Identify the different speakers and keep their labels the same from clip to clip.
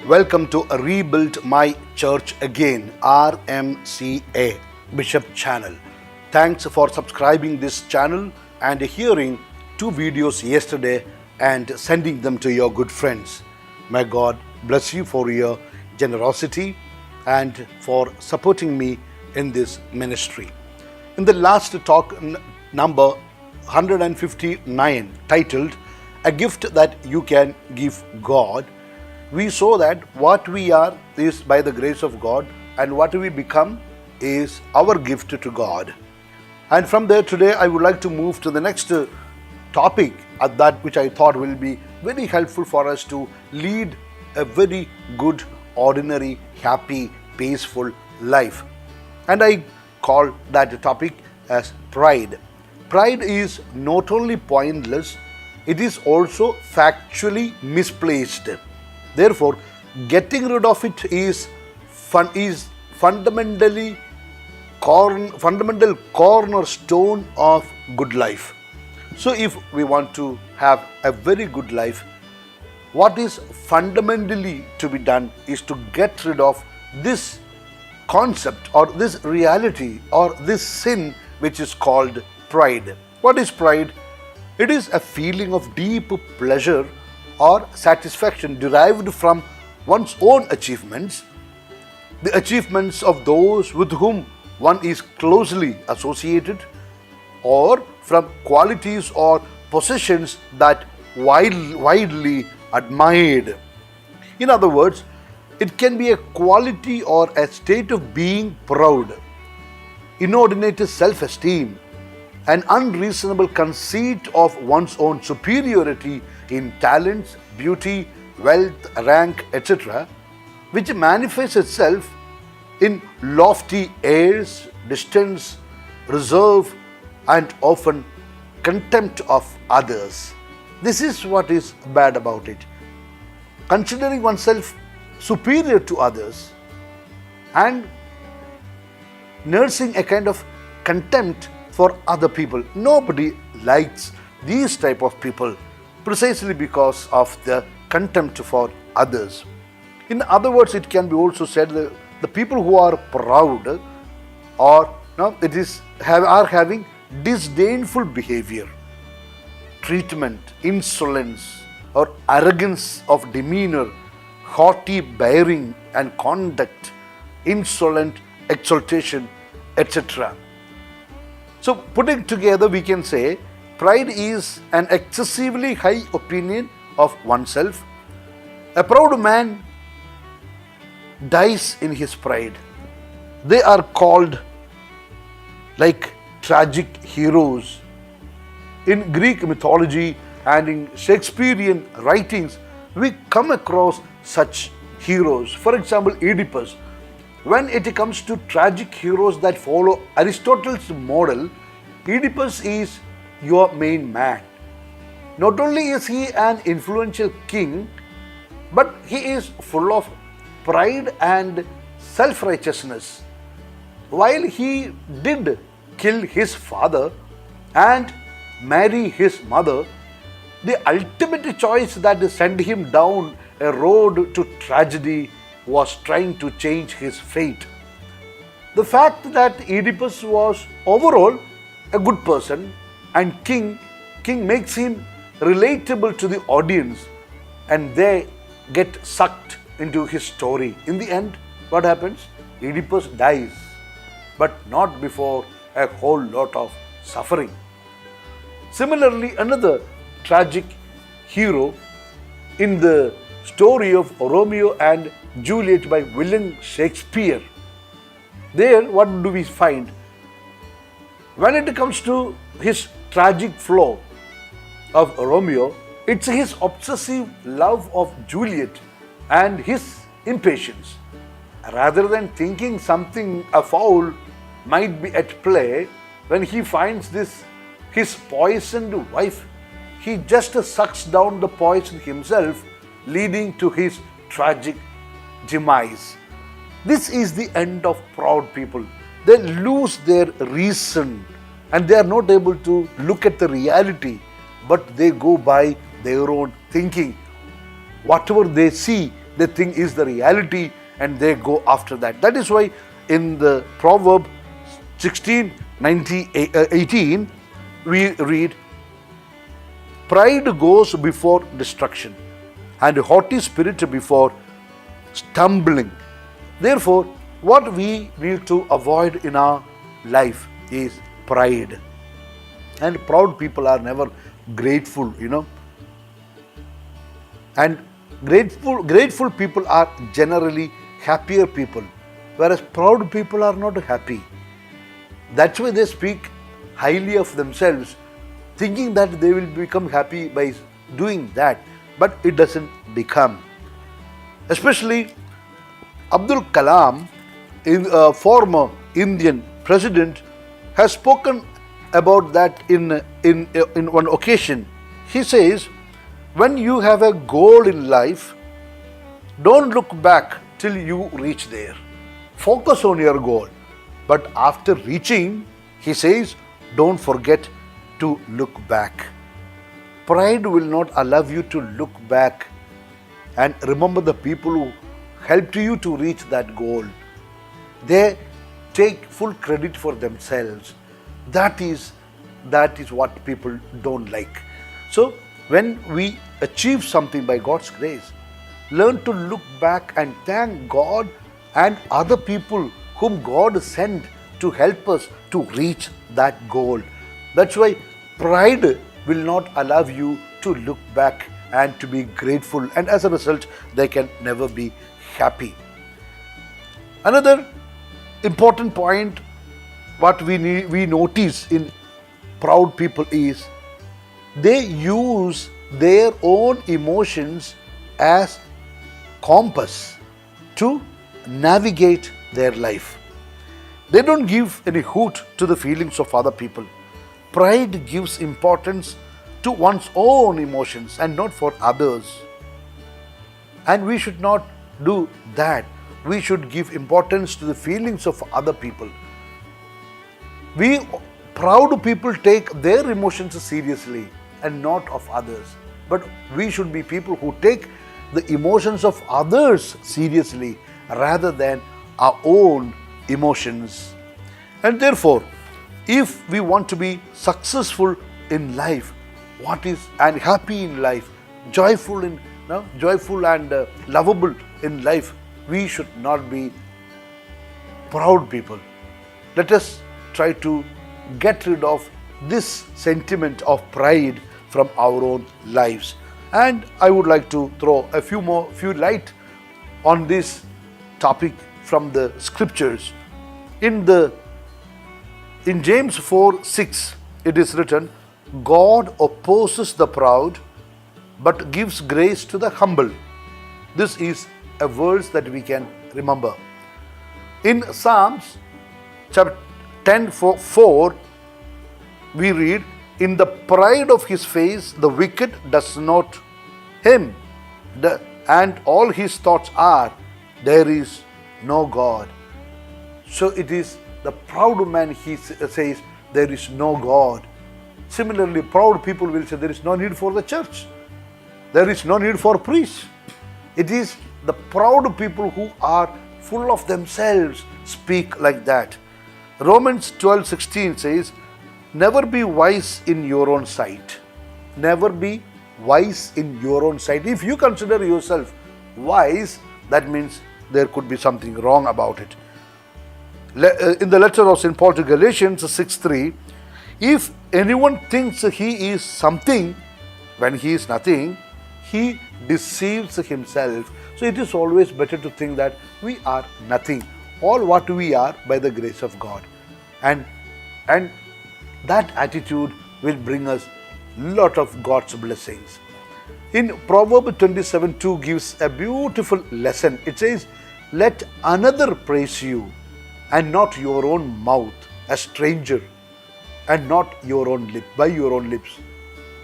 Speaker 1: Welcome to Rebuild My Church Again, RMCA Bishop Channel. Thanks for subscribing this channel and hearing 2 videos yesterday and sending them to your good friends. May God bless you for your generosity and for supporting me in this ministry. In the last talk, number 159, titled A Gift That You Can Give God, we saw that what we are is by the grace of God and what we become is our gift to God. And from there today I would like to move to the next topic, that which I thought will be very helpful for us to lead a very good, ordinary, happy, peaceful life. And I call that topic as pride. Pride is not only pointless, it is also factually misplaced. Therefore, getting rid of it is fundamental cornerstone of good life. So if we want to have a very good life, what is fundamentally to be done is to get rid of this concept or this reality or this sin which is called pride. What is pride? It is a feeling of deep pleasure or satisfaction derived from one's own achievements, the achievements of those with whom one is closely associated, or from qualities or possessions that widely admired. In other words, it can be a quality or a state of being proud, inordinate self-esteem, an unreasonable conceit of one's own superiority in talents, beauty, wealth, rank, etc., which manifests itself in lofty airs, distance, reserve, and often contempt of others. This is what is bad about it. Considering oneself superior to others and nursing a kind of contempt for other people. Nobody likes these type of people precisely because of the contempt for others. In other words, it can be also said that the people who are proud are having disdainful behavior, treatment, insolence, or arrogance of demeanor, haughty bearing and conduct, insolent exaltation, etc. So putting together, we can say pride is an excessively high opinion of oneself. A proud man dies in his pride. They are called like tragic heroes. In Greek mythology and in Shakespearean writings, we come across such heroes. For example, Oedipus. When it comes to tragic heroes that follow Aristotle's model, Oedipus is your main man. Not only is he an influential king, but he is full of pride and self-righteousness. While he did kill his father and marry his mother, the ultimate choice that sent him down a road to tragedy was trying to change his fate. The fact that Oedipus was overall a good person and king makes him relatable to the audience, and they get sucked into his story. In the end, what happens? Oedipus dies, but not before a whole lot of suffering. Similarly, another tragic hero in the story of Romeo and Juliet by William Shakespeare. There, what do we find? When it comes to his tragic flaw of Romeo, it's his obsessive love of Juliet and his impatience. Rather than thinking something foul might be at play, when he finds his poisoned wife, he just sucks down the poison himself, leading to his tragic demise. This is the end of proud people. They lose their reason and they are not able to look at the reality, but they go by their own thinking. Whatever they see, they think is the reality, and they go after that. That is why in the Proverb 16:18 we read, pride goes before destruction and a haughty spirit before stumbling. Therefore, what we need to avoid in our life is pride. And proud people are never grateful, And grateful people are generally happier people, whereas proud people are not happy. That's why they speak highly of themselves, thinking that they will become happy by doing that, but it doesn't become. Especially Abdul Kalam, a former Indian president, has spoken about that in one occasion. He says, when you have a goal in life, don't look back till you reach there. Focus on your goal. But after reaching, he says, don't forget to look back. Pride will not allow you to look back and remember the people who helped you to reach that goal. They take full credit for themselves. That is what people don't like. So when we achieve something by God's grace, learn to look back and thank God and other people whom God sent to help us to reach that goal. That's why pride will not allow you to look back and to be grateful, and as a result, they can never be happy. Another important point what we notice in proud people is they use their own emotions as compass to navigate their life. They don't give any hoot to the feelings of other people. Pride gives importance to one's own emotions and not for others. And we should not do that. We should give importance to the feelings of other people. We proud people take their emotions seriously and not of others. But we should be people who take the emotions of others seriously rather than our own emotions. And therefore, if we want to be successful in life, and happy in life, joyful and lovable in life, we should not be proud people. Let us try to get rid of this sentiment of pride from our own lives. And I would like to throw a few light on this topic from the scriptures. In James 4:6, it is written, God opposes the proud, but gives grace to the humble. This is a verse that we can remember. In Psalms chapter 10:4, we read, in the pride of his face, the wicked does not him, and all his thoughts are, there is no God. So it is the proud man, he says, there is no God. Similarly, proud people will say there is no need for the church. There is no need for priests. It is the proud people who are full of themselves speak like that. Romans 12:16 says, never be wise in your own sight. Never be wise in your own sight. If you consider yourself wise, that means there could be something wrong about it. In the letter of St. Paul to Galatians 6:3, if anyone thinks he is something when he is nothing, he deceives himself. So it is always better to think that we are nothing, all what we are by the grace of God. And that attitude will bring us a lot of God's blessings. In Proverbs 27:2 gives a beautiful lesson. It says, let another praise you and not your own mouth, a stranger, and not your own lip, by your own lips.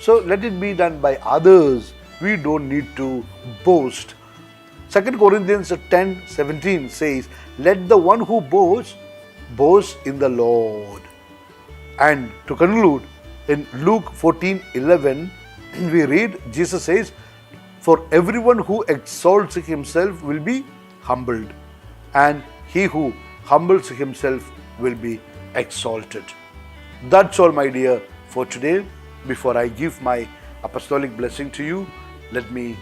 Speaker 1: So let it be done by others. We don't need to boast. 2 Corinthians 10:17 says, let the one who boasts, boast in the Lord. And to conclude, in Luke 14:11, we read, Jesus says, For everyone who exalts himself will be humbled, and he who humbles himself will be exalted. That's all, my dear, for today. Before I give my apostolic blessing to you, let me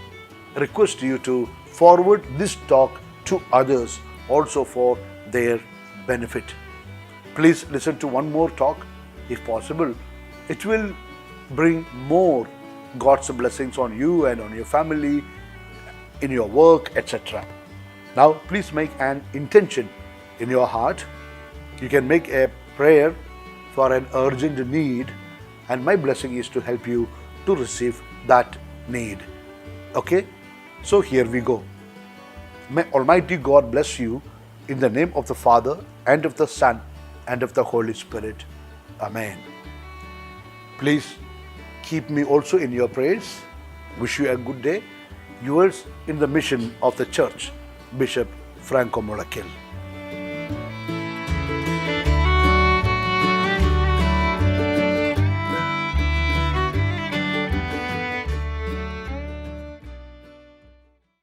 Speaker 1: request you to forward this talk to others also for their benefit. Please listen to one more talk if possible. It will bring more God's blessings on you and on your family, in your work, etc. Now, please make an intention in your heart. You can make a prayer for an urgent need, and my blessing is to help you to receive that need. Okay? So here we go. May Almighty God bless you in the name of the Father, and of the Son, and of the Holy Spirit. Amen. Please keep me also in your prayers. Wish you a good day. Yours in the mission of the church, Bishop Franco Mullakkil.